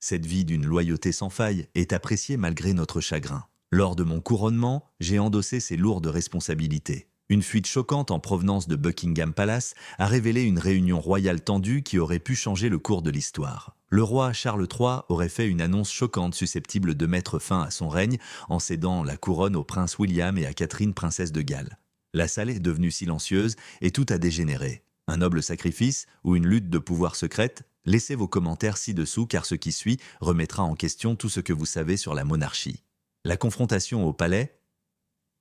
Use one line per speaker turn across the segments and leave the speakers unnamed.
Cette vie d'une loyauté sans faille est appréciée malgré notre chagrin. Lors de mon couronnement, j'ai endossé ces lourdes responsabilités. Une fuite choquante en provenance de Buckingham Palace a révélé une réunion royale tendue qui aurait pu changer le cours de l'histoire. Le roi Charles III aurait fait une annonce choquante susceptible de mettre fin à son règne en cédant la couronne au prince William et à Catherine, princesse de Galles. La salle est devenue silencieuse et tout a dégénéré. Un noble sacrifice ou une lutte de pouvoir secrète? Laissez vos commentaires ci-dessous car ce qui suit remettra en question tout ce que vous savez sur la monarchie. La confrontation au palais?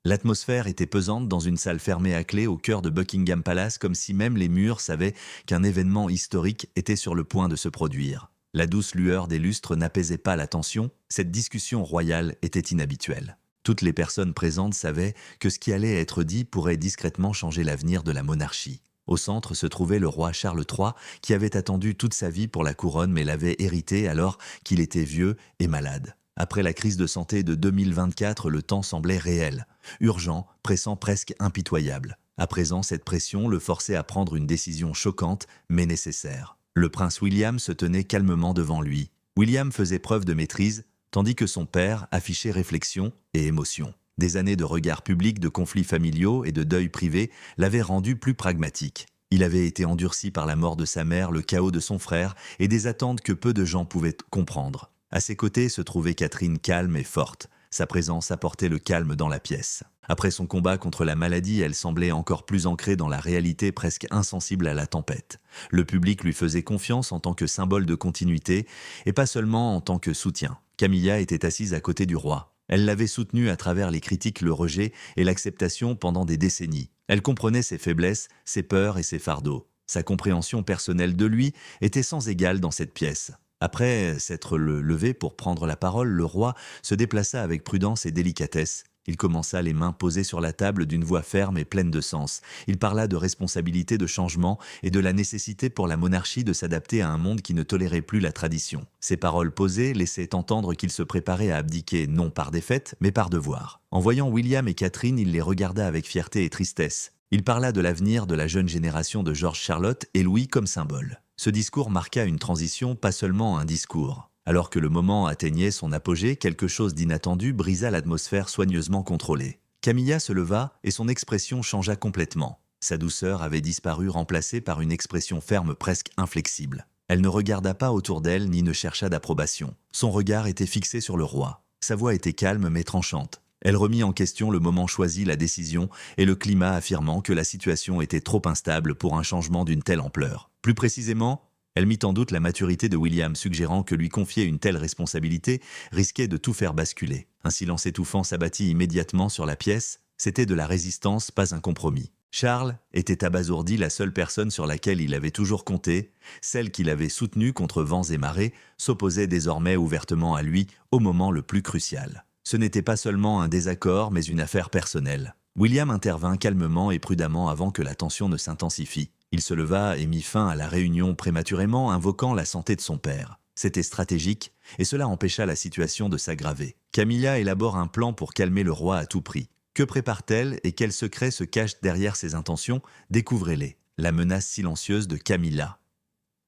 L'atmosphère était pesante dans une salle fermée à clé au cœur de Buckingham Palace, comme si même les murs savaient qu'un événement historique était sur le point de se produire. La douce lueur des lustres n'apaisait pas la tension, cette discussion royale était inhabituelle. Toutes les personnes présentes savaient que ce qui allait être dit pourrait discrètement changer l'avenir de la monarchie. Au centre se trouvait le roi Charles III, qui avait attendu toute sa vie pour la couronne mais l'avait héritée alors qu'il était vieux et malade. Après la crise de santé de 2024, le temps semblait réel, urgent, pressant, presque impitoyable. À présent, cette pression le forçait à prendre une décision choquante, mais nécessaire. Le prince William se tenait calmement devant lui. William faisait preuve de maîtrise, tandis que son père affichait réflexion et émotion. Des années de regards publics, de conflits familiaux et de deuil privé l'avaient rendu plus pragmatique. Il avait été endurci par la mort de sa mère, le chaos de son frère et des attentes que peu de gens pouvaient comprendre. À ses côtés se trouvait Catherine calme et forte. Sa présence apportait le calme dans la pièce. Après son combat contre la maladie, elle semblait encore plus ancrée dans la réalité, presque insensible à la tempête. Le public lui faisait confiance en tant que symbole de continuité et pas seulement en tant que soutien. Camilla était assise à côté du roi. Elle l'avait soutenu à travers les critiques, le rejet et l'acceptation pendant des décennies. Elle comprenait ses faiblesses, ses peurs et ses fardeaux. Sa compréhension personnelle de lui était sans égale dans cette pièce. Après s'être levé pour prendre la parole, le roi se déplaça avec prudence et délicatesse. Il commença les mains posées sur la table d'une voix ferme et pleine de sens. Il parla de responsabilité, de changement et de la nécessité pour la monarchie de s'adapter à un monde qui ne tolérait plus la tradition. Ces paroles posées laissaient entendre qu'il se préparait à abdiquer non par défaite, mais par devoir. En voyant William et Catherine, il les regarda avec fierté et tristesse. Il parla de l'avenir de la jeune génération de George Charlotte et Louis comme symbole. Ce discours marqua une transition, pas seulement un discours. Alors que le moment atteignait son apogée, quelque chose d'inattendu brisa l'atmosphère soigneusement contrôlée. Camilla se leva et son expression changea complètement. Sa douceur avait disparu, remplacée par une expression ferme, presque inflexible. Elle ne regarda pas autour d'elle ni ne chercha d'approbation. Son regard était fixé sur le roi. Sa voix était calme mais tranchante. Elle remit en question le moment choisi, la décision et le climat, affirmant que la situation était trop instable pour un changement d'une telle ampleur. Plus précisément, elle mit en doute la maturité de William, suggérant que lui confier une telle responsabilité risquait de tout faire basculer. Un silence étouffant s'abattit immédiatement sur la pièce. C'était de la résistance, pas un compromis. Charles était abasourdi, la seule personne sur laquelle il avait toujours compté, celle qu'il avait soutenue contre vents et marées, s'opposait désormais ouvertement à lui au moment le plus crucial. Ce n'était pas seulement un désaccord, mais une affaire personnelle. William intervint calmement et prudemment avant que la tension ne s'intensifie. Il se leva et mit fin à la réunion prématurément, invoquant la santé de son père. C'était stratégique, et cela empêcha la situation de s'aggraver. Camilla élabore un plan pour calmer le roi à tout prix. Que prépare-t-elle et quels secrets se cachent derrière ses intentions? Découvrez-les. La menace silencieuse de Camilla.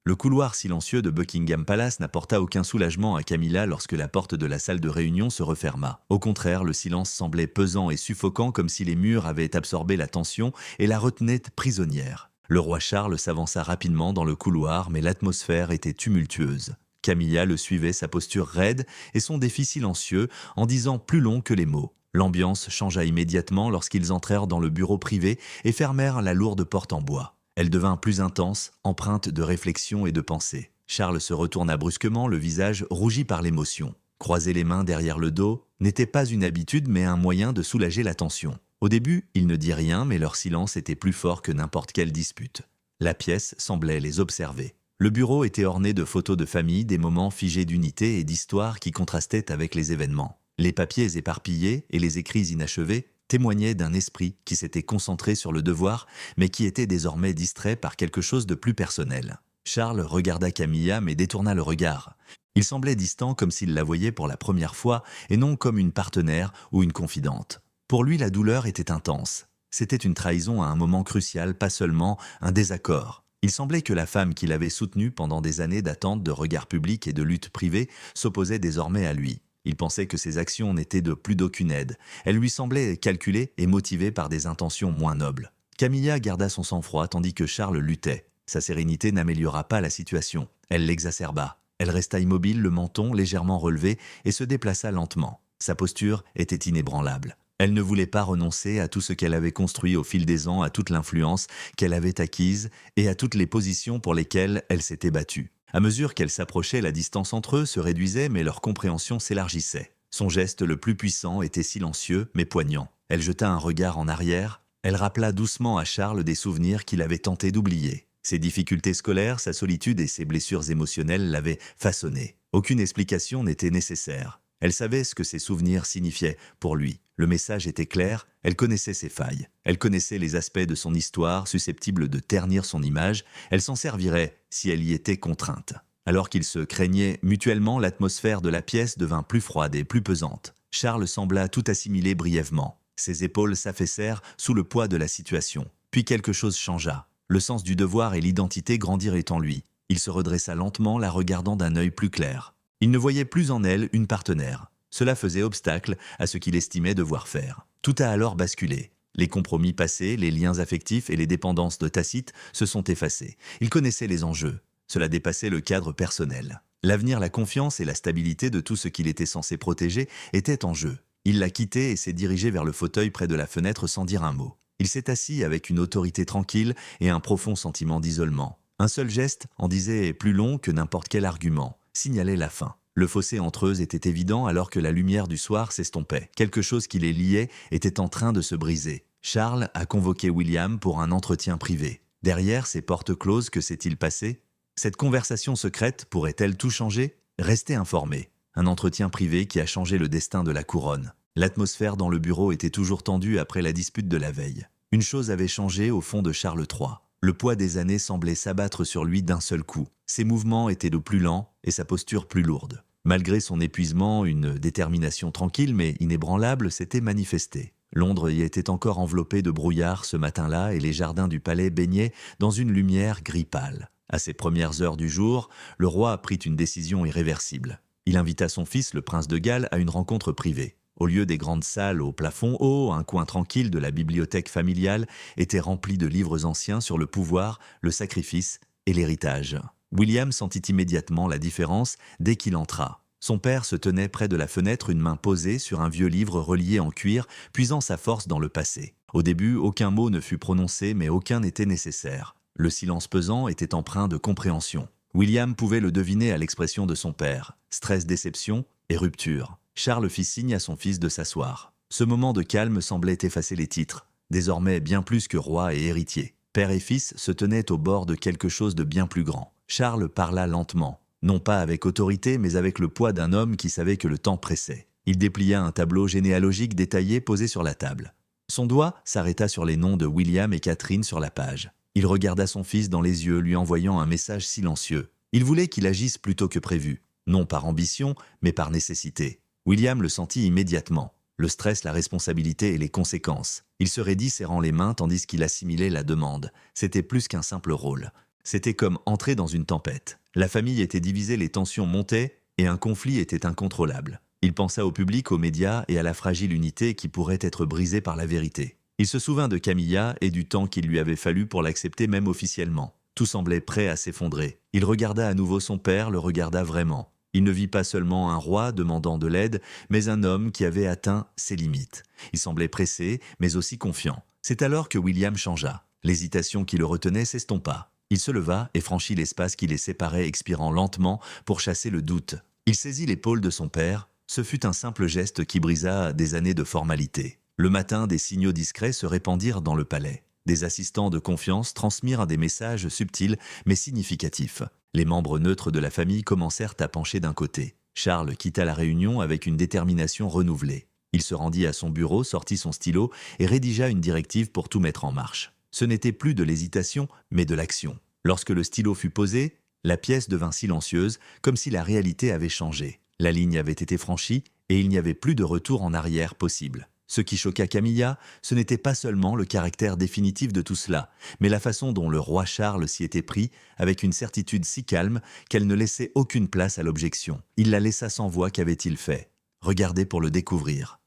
Le couloir silencieux de Buckingham Palace n'apporta aucun soulagement à Camilla lorsque la porte de la salle de réunion se referma. Au contraire, le silence semblait pesant et suffocant, comme si les murs avaient absorbé la tension et la retenaient prisonnière. Le roi Charles s'avança rapidement dans le couloir, mais l'atmosphère était tumultueuse. Camilla le suivait, sa posture raide et son défi silencieux, en disant plus long que les mots. L'ambiance changea immédiatement lorsqu'ils entrèrent dans le bureau privé et fermèrent la lourde porte en bois. Elle devint plus intense, empreinte de réflexion et de pensée. Charles se retourna brusquement, le visage rougi par l'émotion. Croiser les mains derrière le dos n'était pas une habitude, mais un moyen de soulager la tension. Au début, il ne dit rien, mais leur silence était plus fort que n'importe quelle dispute. La pièce semblait les observer. Le bureau était orné de photos de famille, des moments figés d'unité et d'histoire qui contrastaient avec les événements. Les papiers éparpillés et les écrits inachevés témoignaient d'un esprit qui s'était concentré sur le devoir, mais qui était désormais distrait par quelque chose de plus personnel. Charles regarda Camilla, mais détourna le regard. Il semblait distant, comme s'il la voyait pour la première fois, et non comme une partenaire ou une confidente. Pour lui, la douleur était intense. C'était une trahison à un moment crucial, pas seulement un désaccord. Il semblait que la femme qu'il avait soutenue pendant des années d'attente, de regard public et de lutte privée s'opposait désormais à lui. Il pensait que ses actions n'étaient de plus d'aucune aide. Elles lui semblaient calculées et motivées par des intentions moins nobles. Camilla garda son sang-froid tandis que Charles luttait. Sa sérénité n'améliora pas la situation. Elle l'exacerba. Elle resta immobile, le menton légèrement relevé, et se déplaça lentement. Sa posture était inébranlable. Elle ne voulait pas renoncer à tout ce qu'elle avait construit au fil des ans, à toute l'influence qu'elle avait acquise et à toutes les positions pour lesquelles elle s'était battue. À mesure qu'elle s'approchait, la distance entre eux se réduisait, mais leur compréhension s'élargissait. Son geste le plus puissant était silencieux, mais poignant. Elle jeta un regard en arrière. Elle rappela doucement à Charles des souvenirs qu'il avait tenté d'oublier. Ses difficultés scolaires, sa solitude et ses blessures émotionnelles l'avaient façonné. Aucune explication n'était nécessaire. Elle savait ce que ces souvenirs signifiaient pour lui. Le message était clair, elle connaissait ses failles. Elle connaissait les aspects de son histoire susceptibles de ternir son image. Elle s'en servirait si elle y était contrainte. Alors qu'ils se craignaient mutuellement, l'atmosphère de la pièce devint plus froide et plus pesante. Charles sembla tout assimiler brièvement. Ses épaules s'affaissèrent sous le poids de la situation. Puis quelque chose changea. Le sens du devoir et l'identité grandirent en lui. Il se redressa lentement, la regardant d'un œil plus clair. Il ne voyait plus en elle une partenaire. Cela faisait obstacle à ce qu'il estimait devoir faire. Tout a alors basculé. Les compromis passés, les liens affectifs et les dépendances de Tacite se sont effacés. Il connaissait les enjeux. Cela dépassait le cadre personnel. L'avenir, la confiance et la stabilité de tout ce qu'il était censé protéger étaient en jeu. Il l'a quitté et s'est dirigé vers le fauteuil près de la fenêtre sans dire un mot. Il s'est assis avec une autorité tranquille et un profond sentiment d'isolement. Un seul geste en disait plus long que n'importe quel argument, signalait la fin. Le fossé entre eux était évident alors que la lumière du soir s'estompait. Quelque chose qui les liait était en train de se briser. Charles a convoqué William pour un entretien privé. Derrière ces portes closes, que s'est-il passé? Cette conversation secrète pourrait-elle tout changer? Restez informé. Un entretien privé qui a changé le destin de la couronne. L'atmosphère dans le bureau était toujours tendue après la dispute de la veille. Une chose avait changé au fond de Charles III. Le poids des années semblait s'abattre sur lui d'un seul coup. Ses mouvements étaient de plus lents et sa posture plus lourde. Malgré son épuisement, une détermination tranquille mais inébranlable s'était manifestée. Londres y était encore enveloppée de brouillard ce matin-là et les jardins du palais baignaient dans une lumière gris pâle. À ces premières heures du jour, le roi prit une décision irréversible. Il invita son fils, le prince de Galles, à une rencontre privée. Au lieu des grandes salles au plafond haut, un coin tranquille de la bibliothèque familiale était rempli de livres anciens sur le pouvoir, le sacrifice et l'héritage. William sentit immédiatement la différence dès qu'il entra. Son père se tenait près de la fenêtre, une main posée sur un vieux livre relié en cuir, puisant sa force dans le passé. Au début, aucun mot ne fut prononcé, mais aucun n'était nécessaire. Le silence pesant était empreint de compréhension. William pouvait le deviner à l'expression de son père. Stress, déception et rupture. Charles fit signe à son fils de s'asseoir. Ce moment de calme semblait effacer les titres. Désormais bien plus que roi et héritier. Père et fils se tenaient au bord de quelque chose de bien plus grand. Charles parla lentement, non pas avec autorité, mais avec le poids d'un homme qui savait que le temps pressait. Il déplia un tableau généalogique détaillé posé sur la table. Son doigt s'arrêta sur les noms de William et Catherine sur la page. Il regarda son fils dans les yeux, lui envoyant un message silencieux. Il voulait qu'il agisse plutôt que prévu, non par ambition, mais par nécessité. William le sentit immédiatement. Le stress, la responsabilité et les conséquences. Il se raidit serrant les mains tandis qu'il assimilait la demande. C'était plus qu'un simple rôle. C'était comme entrer dans une tempête. La famille était divisée, les tensions montaient et un conflit était incontrôlable. Il pensa au public, aux médias et à la fragile unité qui pourrait être brisée par la vérité. Il se souvint de Camilla et du temps qu'il lui avait fallu pour l'accepter même officiellement. Tout semblait prêt à s'effondrer. Il regarda à nouveau son père, le regarda vraiment. Il ne vit pas seulement un roi demandant de l'aide, mais un homme qui avait atteint ses limites. Il semblait pressé, mais aussi confiant. C'est alors que William changea. L'hésitation qui le retenait s'estompa. Il se leva et franchit l'espace qui les séparait, expirant lentement pour chasser le doute. Il saisit l'épaule de son père. Ce fut un simple geste qui brisa des années de formalité. Le matin, des signaux discrets se répandirent dans le palais. Des assistants de confiance transmirent des messages subtils mais significatifs. Les membres neutres de la famille commencèrent à pencher d'un côté. Charles quitta la réunion avec une détermination renouvelée. Il se rendit à son bureau, sortit son stylo et rédigea une directive pour tout mettre en marche. Ce n'était plus de l'hésitation, mais de l'action. Lorsque le stylo fut posé, la pièce devint silencieuse, comme si la réalité avait changé. La ligne avait été franchie et il n'y avait plus de retour en arrière possible. Ce qui choqua Camilla, ce n'était pas seulement le caractère définitif de tout cela, mais la façon dont le roi Charles s'y était pris, avec une certitude si calme qu'elle ne laissait aucune place à l'objection. Il la laissa sans voix. Qu'avait-il fait? Regardez pour le découvrir.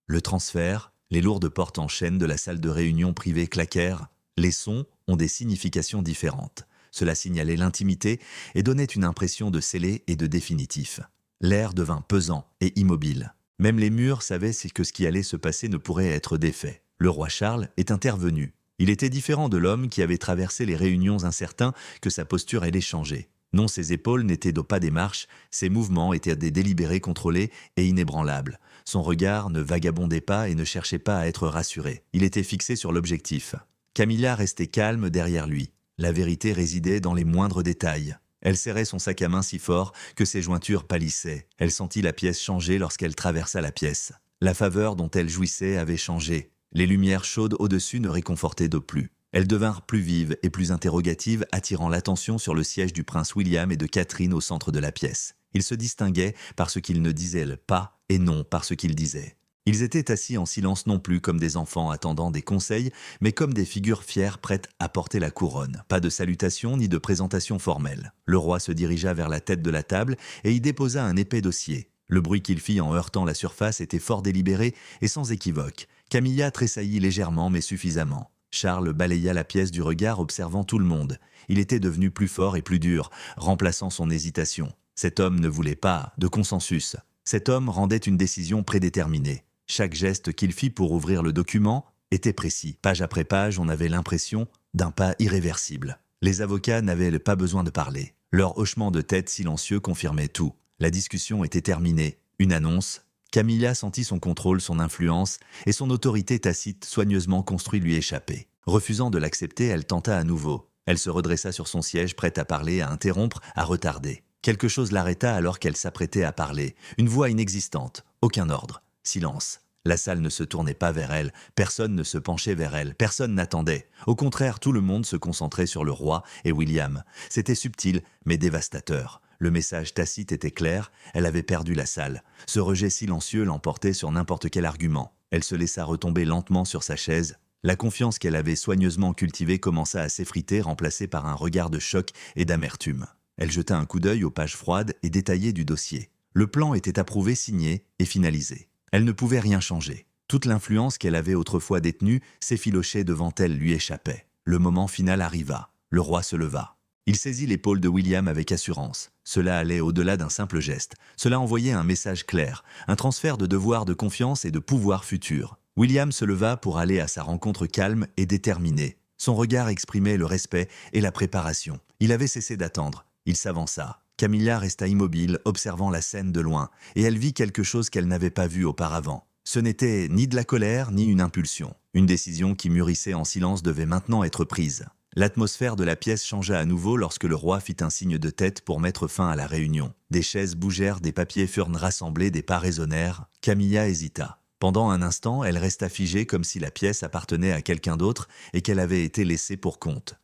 Le transfert, les lourdes portes en chêne de la salle de réunion privée claquèrent. Les sons ont des significations différentes. Cela signalait l'intimité et donnait une impression de scellé et de définitif. L'air devint pesant et immobile. Même les murs savaient que ce qui allait se passer ne pourrait être défait. Le roi Charles est intervenu. Il était différent de l'homme qui avait traversé les réunions incertain que sa posture allait changer. Non, ses épaules n'étaient pas des marches, ses mouvements étaient des délibérés contrôlés et inébranlables. Son regard ne vagabondait pas et ne cherchait pas à être rassuré. Il était fixé sur l'objectif. Camilla restait calme derrière lui. La vérité résidait dans les moindres détails. Elle serrait son sac à main si fort que ses jointures pâlissaient. Elle sentit la pièce changer lorsqu'elle traversa la pièce. La faveur dont elle jouissait avait changé. Les lumières chaudes au-dessus ne réconfortaient plus. Elles devinrent plus vives et plus interrogatives, attirant l'attention sur le siège du prince William et de Catherine au centre de la pièce. Ils se distinguaient par ce qu'ils ne disaient pas et non par ce qu'ils disaient. Ils étaient assis en silence non plus comme des enfants attendant des conseils, mais comme des figures fières prêtes à porter la couronne. Pas de salutation ni de présentation formelle. Le roi se dirigea vers la tête de la table et y déposa un épais dossier. Le bruit qu'il fit en heurtant la surface était fort délibéré et sans équivoque. Camilla tressaillit légèrement mais suffisamment. Charles balaya la pièce du regard observant tout le monde. Il était devenu plus fort et plus dur, remplaçant son hésitation. Cet homme ne voulait pas de consensus. Cet homme rendait une décision prédéterminée. Chaque geste qu'il fit pour ouvrir le document était précis. Page après page, on avait l'impression d'un pas irréversible. Les avocats n'avaient pas besoin de parler. Leur hochement de tête silencieux confirmait tout. La discussion était terminée. Une annonce. Camilla sentit son contrôle, son influence et son autorité tacite soigneusement construite lui échapper. Refusant de l'accepter, elle tenta à nouveau. Elle se redressa sur son siège, prête à parler, à interrompre, à retarder. Quelque chose l'arrêta alors qu'elle s'apprêtait à parler. Une voix inexistante. Aucun ordre. Silence. La salle ne se tournait pas vers elle, personne ne se penchait vers elle, personne n'attendait. Au contraire, tout le monde se concentrait sur le roi et William. C'était subtil, mais dévastateur. Le message tacite était clair, elle avait perdu la salle. Ce rejet silencieux l'emportait sur n'importe quel argument. Elle se laissa retomber lentement sur sa chaise. La confiance qu'elle avait soigneusement cultivée commença à s'effriter, remplacée par un regard de choc et d'amertume. Elle jeta un coup d'œil aux pages froides et détaillées du dossier. Le plan était approuvé, signé et finalisé. Elle ne pouvait rien changer. Toute l'influence qu'elle avait autrefois détenue s'effilochait devant elle, lui échappait. Le moment final arriva. Le roi se leva. Il saisit l'épaule de William avec assurance. Cela allait au-delà d'un simple geste. Cela envoyait un message clair, un transfert de devoir de confiance et de pouvoir futur. William se leva pour aller à sa rencontre calme et déterminée. Son regard exprimait le respect et la préparation. Il avait cessé d'attendre. Il s'avança. Camilla resta immobile, observant la scène de loin, et elle vit quelque chose qu'elle n'avait pas vu auparavant. Ce n'était ni de la colère, ni une impulsion. Une décision qui mûrissait en silence devait maintenant être prise. L'atmosphère de la pièce changea à nouveau lorsque le roi fit un signe de tête pour mettre fin à la réunion. Des chaises bougèrent, des papiers furent rassemblés, des pas résonnèrent. Camilla hésita. Pendant un instant, elle resta figée comme si la pièce appartenait à quelqu'un d'autre et qu'elle avait été laissée pour compte.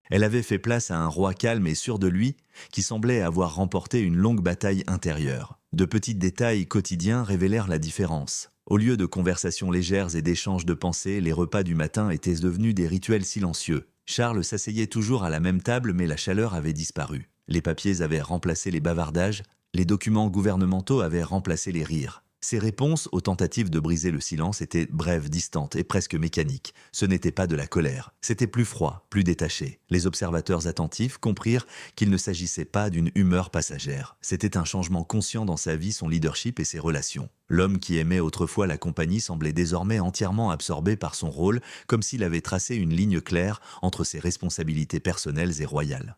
Elle avait fait place à un roi calme et sûr de lui, qui semblait avoir remporté une longue bataille intérieure. De petits détails quotidiens révélèrent la différence. Au lieu de conversations légères et d'échanges de pensées, les repas du matin étaient devenus des rituels silencieux. Charles s'asseyait toujours à la même table, mais la chaleur avait disparu. Les papiers avaient remplacé les bavardages, les documents gouvernementaux avaient remplacé les rires. Ses réponses aux tentatives de briser le silence étaient brèves, distantes et presque mécaniques. Ce n'était pas de la colère, c'était plus froid, plus détaché. Les observateurs attentifs comprirent qu'il ne s'agissait pas d'une humeur passagère. C'était un changement conscient dans sa vie, son leadership et ses relations. L'homme qui aimait autrefois la compagnie semblait désormais entièrement absorbé par son rôle, comme s'il avait tracé une ligne claire entre ses responsabilités personnelles et royales.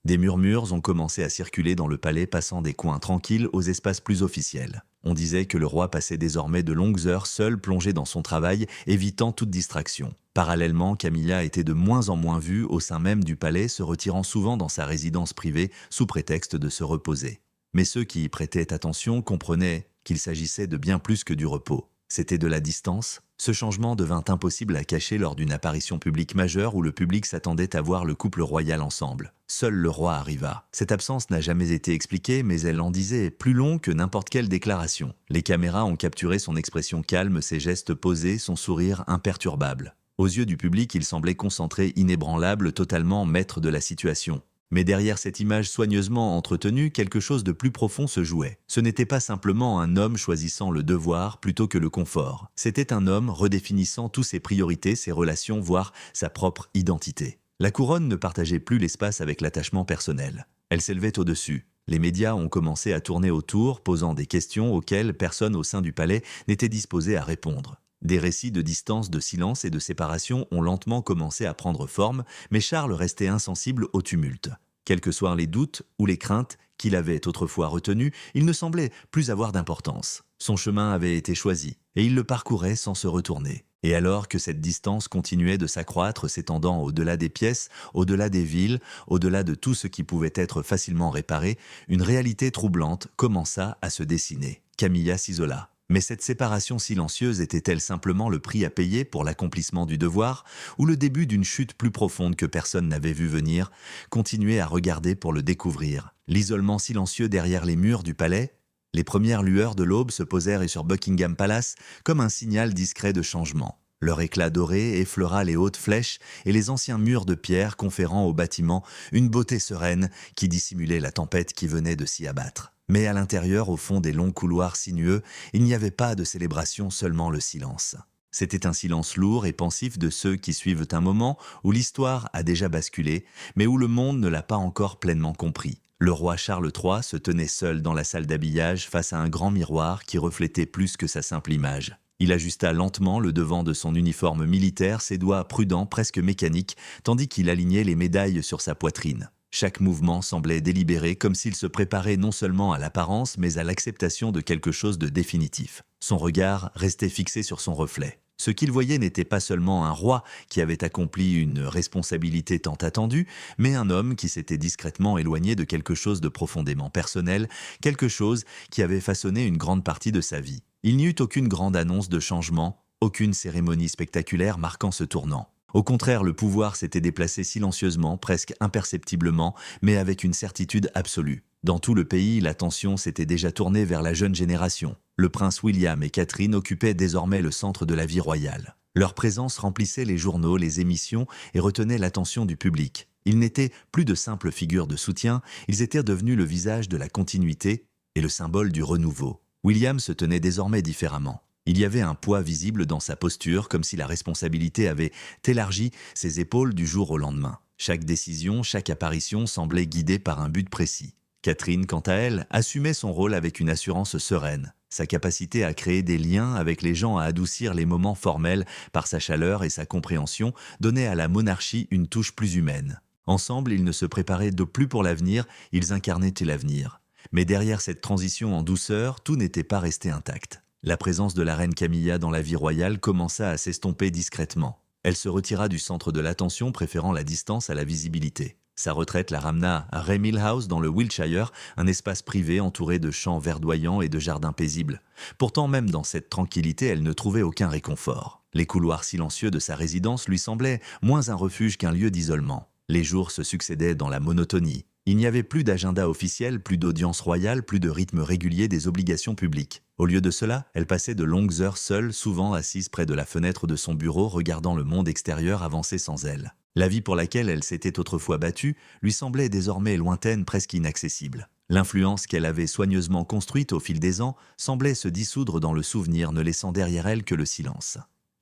Des murmures ont commencé à circuler dans le palais, passant des coins tranquilles aux espaces plus officiels. On disait que le roi passait désormais de longues heures seul plongé dans son travail, évitant toute distraction. Parallèlement, Camilla était de moins en moins vue au sein même du palais, se retirant souvent dans sa résidence privée sous prétexte de se reposer. Mais ceux qui y prêtaient attention comprenaient qu'il s'agissait de bien plus que du repos. C'était de la distance. Ce changement devint impossible à cacher lors d'une apparition publique majeure où le public s'attendait à voir le couple royal ensemble. Seul le roi arriva. Cette absence n'a jamais été expliquée, mais elle en disait plus long que n'importe quelle déclaration. Les caméras ont capturé son expression calme, ses gestes posés, son sourire imperturbable. Aux yeux du public, il semblait concentré, inébranlable, totalement maître de la situation. Mais derrière cette image soigneusement entretenue, quelque chose de plus profond se jouait. Ce n'était pas simplement un homme choisissant le devoir plutôt que le confort. C'était un homme redéfinissant tous ses priorités, ses relations, voire sa propre identité. La couronne ne partageait plus l'espace avec l'attachement personnel. Elle s'élevait au-dessus. Les médias ont commencé à tourner autour, posant des questions auxquelles personne au sein du palais n'était disposé à répondre. Des récits de distance, de silence et de séparation ont lentement commencé à prendre forme, mais Charles restait insensible au tumulte. Quels que soient les doutes ou les craintes qu'il avait autrefois retenus, il ne semblait plus avoir d'importance. Son chemin avait été choisi, et il le parcourait sans se retourner. Et alors que cette distance continuait de s'accroître, s'étendant au-delà des pièces, au-delà des villes, au-delà de tout ce qui pouvait être facilement réparé, une réalité troublante commença à se dessiner. Camilla s'isola. Mais cette séparation silencieuse était-elle simplement le prix à payer pour l'accomplissement du devoir, ou le début d'une chute plus profonde que personne n'avait vu venir, continuer à regarder pour le découvrir? L'isolement silencieux derrière les murs du palais? Les premières lueurs de l'aube se posèrent sur Buckingham Palace comme un signal discret de changement. Leur éclat doré effleura les hautes flèches et les anciens murs de pierre conférant au bâtiment une beauté sereine qui dissimulait la tempête qui venait de s'y abattre. Mais à l'intérieur, au fond des longs couloirs sinueux, il n'y avait pas de célébration, seulement le silence. C'était un silence lourd et pensif de ceux qui suivent un moment où l'histoire a déjà basculé, mais où le monde ne l'a pas encore pleinement compris. Le roi Charles III se tenait seul dans la salle d'habillage face à un grand miroir qui reflétait plus que sa simple image. Il ajusta lentement le devant de son uniforme militaire, ses doigts prudents, presque mécaniques, tandis qu'il alignait les médailles sur sa poitrine. Chaque mouvement semblait délibéré, comme s'il se préparait non seulement à l'apparence, mais à l'acceptation de quelque chose de définitif. Son regard restait fixé sur son reflet. Ce qu'il voyait n'était pas seulement un roi qui avait accompli une responsabilité tant attendue, mais un homme qui s'était discrètement éloigné de quelque chose de profondément personnel, quelque chose qui avait façonné une grande partie de sa vie. Il n'y eut aucune grande annonce de changement, aucune cérémonie spectaculaire marquant ce tournant. Au contraire, le pouvoir s'était déplacé silencieusement, presque imperceptiblement, mais avec une certitude absolue. Dans tout le pays, l'attention s'était déjà tournée vers la jeune génération. Le prince William et Catherine occupaient désormais le centre de la vie royale. Leur présence remplissait les journaux, les émissions et retenait l'attention du public. Ils n'étaient plus de simples figures de soutien, ils étaient devenus le visage de la continuité et le symbole du renouveau. William se tenait désormais différemment. Il y avait un poids visible dans sa posture, comme si la responsabilité avait élargi ses épaules du jour au lendemain. Chaque décision, chaque apparition semblait guidée par un but précis. Catherine, quant à elle, assumait son rôle avec une assurance sereine. Sa capacité à créer des liens avec les gens, à adoucir les moments formels par sa chaleur et sa compréhension, donnait à la monarchie une touche plus humaine. Ensemble, ils ne se préparaient de plus pour l'avenir, ils incarnaient l'avenir. Mais derrière cette transition en douceur, tout n'était pas resté intact. La présence de la reine Camilla dans la vie royale commença à s'estomper discrètement. Elle se retira du centre de l'attention, préférant la distance à la visibilité. Sa retraite la ramena à Raymill House dans le Wiltshire, un espace privé entouré de champs verdoyants et de jardins paisibles. Pourtant, même dans cette tranquillité, elle ne trouvait aucun réconfort. Les couloirs silencieux de sa résidence lui semblaient moins un refuge qu'un lieu d'isolement. Les jours se succédaient dans la monotonie. Il n'y avait plus d'agenda officiel, plus d'audience royale, plus de rythme régulier des obligations publiques. Au lieu de cela, elle passait de longues heures seule, souvent assise près de la fenêtre de son bureau, regardant le monde extérieur avancer sans elle. La vie pour laquelle elle s'était autrefois battue lui semblait désormais lointaine, presque inaccessible. L'influence qu'elle avait soigneusement construite au fil des ans semblait se dissoudre dans le souvenir, ne laissant derrière elle que le silence.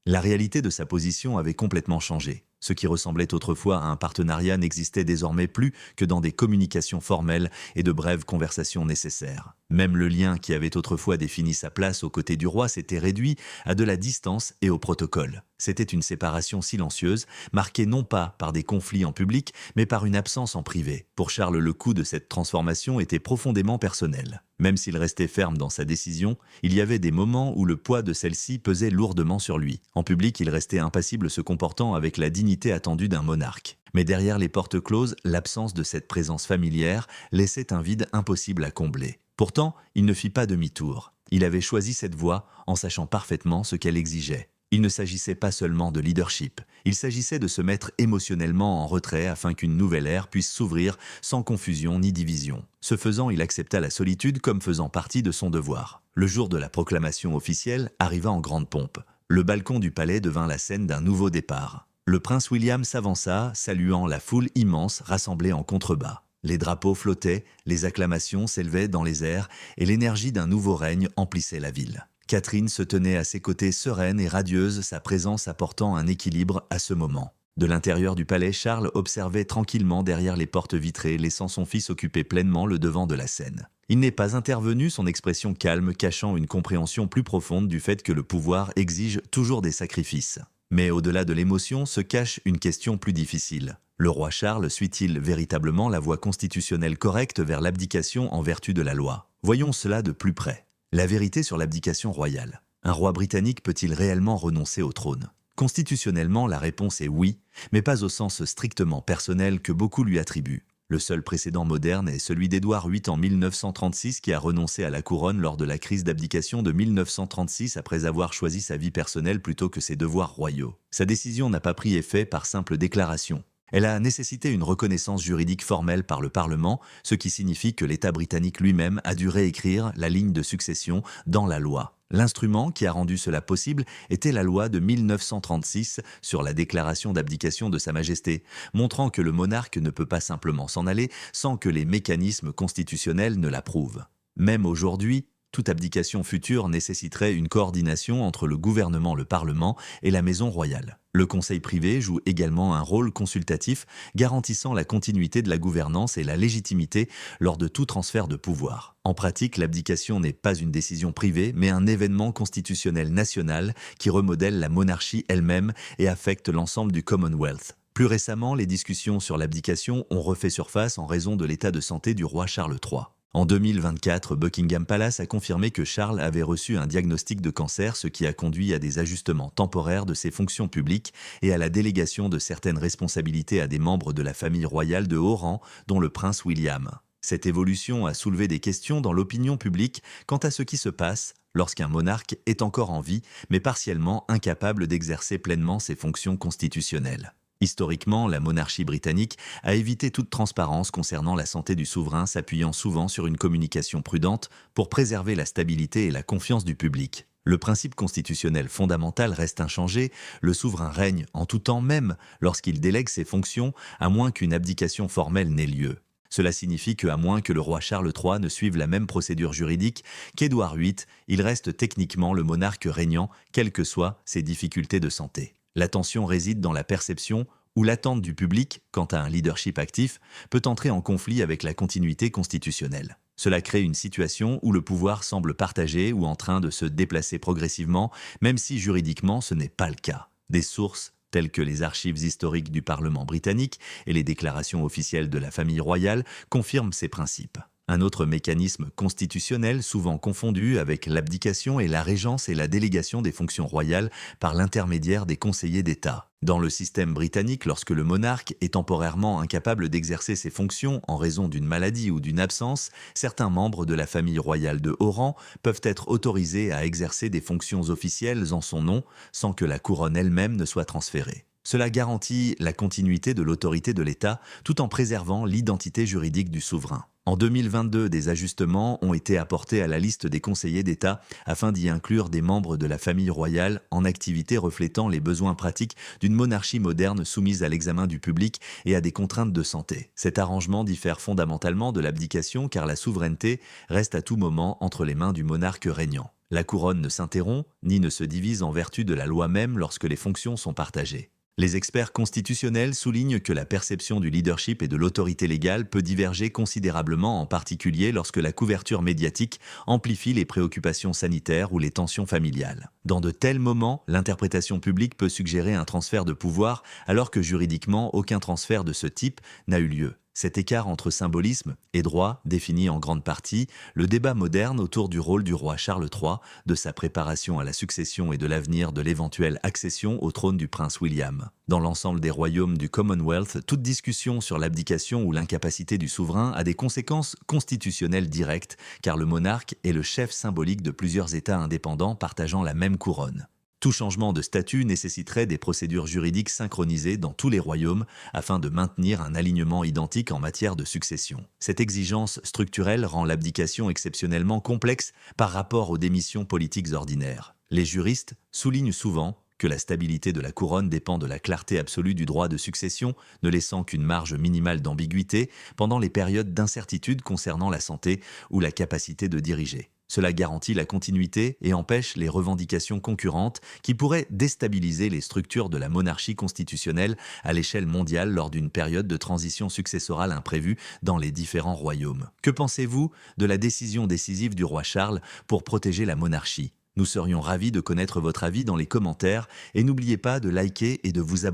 La réalité de sa position avait complètement changé. Ce qui ressemblait autrefois à un partenariat n'existait désormais plus que dans des communications formelles et de brèves conversations nécessaires. Même le lien qui avait autrefois défini sa place aux côtés du roi s'était réduit à de la distance et au protocole. C'était une séparation silencieuse, marquée non pas par des conflits en public, mais par une absence en privé. Pour Charles, le coût de cette transformation était profondément personnel. Même s'il restait ferme dans sa décision, il y avait des moments où le poids de celle-ci pesait lourdement sur lui. En public, il restait impassible, se comportant avec la dignité attendue d'un monarque. Mais derrière les portes closes, l'absence de cette présence familière laissait un vide impossible à combler. Pourtant, il ne fit pas demi-tour. Il avait choisi cette voie en sachant parfaitement ce qu'elle exigeait. Il ne s'agissait pas seulement de leadership, il s'agissait de se mettre émotionnellement en retrait afin qu'une nouvelle ère puisse s'ouvrir sans confusion ni division. Ce faisant, il accepta la solitude comme faisant partie de son devoir. Le jour de la proclamation officielle arriva en grande pompe. Le balcon du palais devint la scène d'un nouveau départ. Le prince William s'avança, saluant la foule immense rassemblée en contrebas. Les drapeaux flottaient, les acclamations s'élevaient dans les airs et l'énergie d'un nouveau règne emplissait la ville. Catherine se tenait à ses côtés sereine et radieuse, sa présence apportant un équilibre à ce moment. De l'intérieur du palais, Charles observait tranquillement derrière les portes vitrées, laissant son fils occuper pleinement le devant de la scène. Il n'est pas intervenu, son expression calme cachant une compréhension plus profonde du fait que le pouvoir exige toujours des sacrifices. Mais au-delà de l'émotion se cache une question plus difficile. Le roi Charles suit-il véritablement la voie constitutionnelle correcte vers l'abdication en vertu de la loi? Voyons cela de plus près. La vérité sur l'abdication royale. Un roi britannique peut-il réellement renoncer au trône? Constitutionnellement, la réponse est oui, mais pas au sens strictement personnel que beaucoup lui attribuent. Le seul précédent moderne est celui d'Édouard VIII en 1936 qui a renoncé à la couronne lors de la crise d'abdication de 1936 après avoir choisi sa vie personnelle plutôt que ses devoirs royaux. Sa décision n'a pas pris effet par simple déclaration. Elle a nécessité une reconnaissance juridique formelle par le Parlement, ce qui signifie que l'État britannique lui-même a dû réécrire la ligne de succession dans la loi. L'instrument qui a rendu cela possible était la loi de 1936 sur la déclaration d'abdication de Sa Majesté, montrant que le monarque ne peut pas simplement s'en aller sans que les mécanismes constitutionnels ne l'approuvent. Même aujourd'hui, toute abdication future nécessiterait une coordination entre le gouvernement, le Parlement et la Maison royale. Le Conseil privé joue également un rôle consultatif, garantissant la continuité de la gouvernance et la légitimité lors de tout transfert de pouvoir. En pratique, l'abdication n'est pas une décision privée, mais un événement constitutionnel national qui remodèle la monarchie elle-même et affecte l'ensemble du Commonwealth. Plus récemment, les discussions sur l'abdication ont refait surface en raison de l'état de santé du roi Charles III. En 2024, Buckingham Palace a confirmé que Charles avait reçu un diagnostic de cancer, ce qui a conduit à des ajustements temporaires de ses fonctions publiques et à la délégation de certaines responsabilités à des membres de la famille royale de haut rang, dont le prince William. Cette évolution a soulevé des questions dans l'opinion publique quant à ce qui se passe lorsqu'un monarque est encore en vie, mais partiellement incapable d'exercer pleinement ses fonctions constitutionnelles. Historiquement, la monarchie britannique a évité toute transparence concernant la santé du souverain, s'appuyant souvent sur une communication prudente pour préserver la stabilité et la confiance du public. Le principe constitutionnel fondamental reste inchangé, le souverain règne en tout temps même lorsqu'il délègue ses fonctions, à moins qu'une abdication formelle n'ait lieu. Cela signifie qu'à moins que le roi Charles III ne suive la même procédure juridique qu'Édouard VIII, il reste techniquement le monarque régnant, quelles que soient ses difficultés de santé. La tension réside dans la perception où l'attente du public, quant à un leadership actif, peut entrer en conflit avec la continuité constitutionnelle. Cela crée une situation où le pouvoir semble partagé ou en train de se déplacer progressivement, même si juridiquement ce n'est pas le cas. Des sources telles que les archives historiques du Parlement britannique et les déclarations officielles de la famille royale confirment ces principes. Un autre mécanisme constitutionnel souvent confondu avec l'abdication est la régence et la délégation des fonctions royales par l'intermédiaire des conseillers d'État. Dans le système britannique, lorsque le monarque est temporairement incapable d'exercer ses fonctions en raison d'une maladie ou d'une absence, certains membres de la famille royale de haut rang peuvent être autorisés à exercer des fonctions officielles en son nom sans que la couronne elle-même ne soit transférée. Cela garantit la continuité de l'autorité de l'État tout en préservant l'identité juridique du souverain. En 2022, des ajustements ont été apportés à la liste des conseillers d'État afin d'y inclure des membres de la famille royale en activité reflétant les besoins pratiques d'une monarchie moderne soumise à l'examen du public et à des contraintes de santé. Cet arrangement diffère fondamentalement de l'abdication car la souveraineté reste à tout moment entre les mains du monarque régnant. La couronne ne s'interrompt ni ne se divise en vertu de la loi même lorsque les fonctions sont partagées. Les experts constitutionnels soulignent que la perception du leadership et de l'autorité légale peut diverger considérablement, en particulier lorsque la couverture médiatique amplifie les préoccupations sanitaires ou les tensions familiales. Dans de tels moments, l'interprétation publique peut suggérer un transfert de pouvoir alors que juridiquement aucun transfert de ce type n'a eu lieu. Cet écart entre symbolisme et droit définit en grande partie le débat moderne autour du rôle du roi Charles III, de sa préparation à la succession et de l'avenir de l'éventuelle accession au trône du prince William. Dans l'ensemble des royaumes du Commonwealth, toute discussion sur l'abdication ou l'incapacité du souverain a des conséquences constitutionnelles directes, car le monarque est le chef symbolique de plusieurs États indépendants partageant la même couronne. Tout changement de statut nécessiterait des procédures juridiques synchronisées dans tous les royaumes afin de maintenir un alignement identique en matière de succession. Cette exigence structurelle rend l'abdication exceptionnellement complexe par rapport aux démissions politiques ordinaires. Les juristes soulignent souvent que la stabilité de la couronne dépend de la clarté absolue du droit de succession, ne laissant qu'une marge minimale d'ambiguïté pendant les périodes d'incertitude concernant la santé ou la capacité de diriger. Cela garantit la continuité et empêche les revendications concurrentes qui pourraient déstabiliser les structures de la monarchie constitutionnelle à l'échelle mondiale lors d'une période de transition successorale imprévue dans les différents royaumes. Que pensez-vous de la décision décisive du roi Charles pour protéger la monarchie? Nous serions ravis de connaître votre avis dans les commentaires et n'oubliez pas de liker et de vous abonner.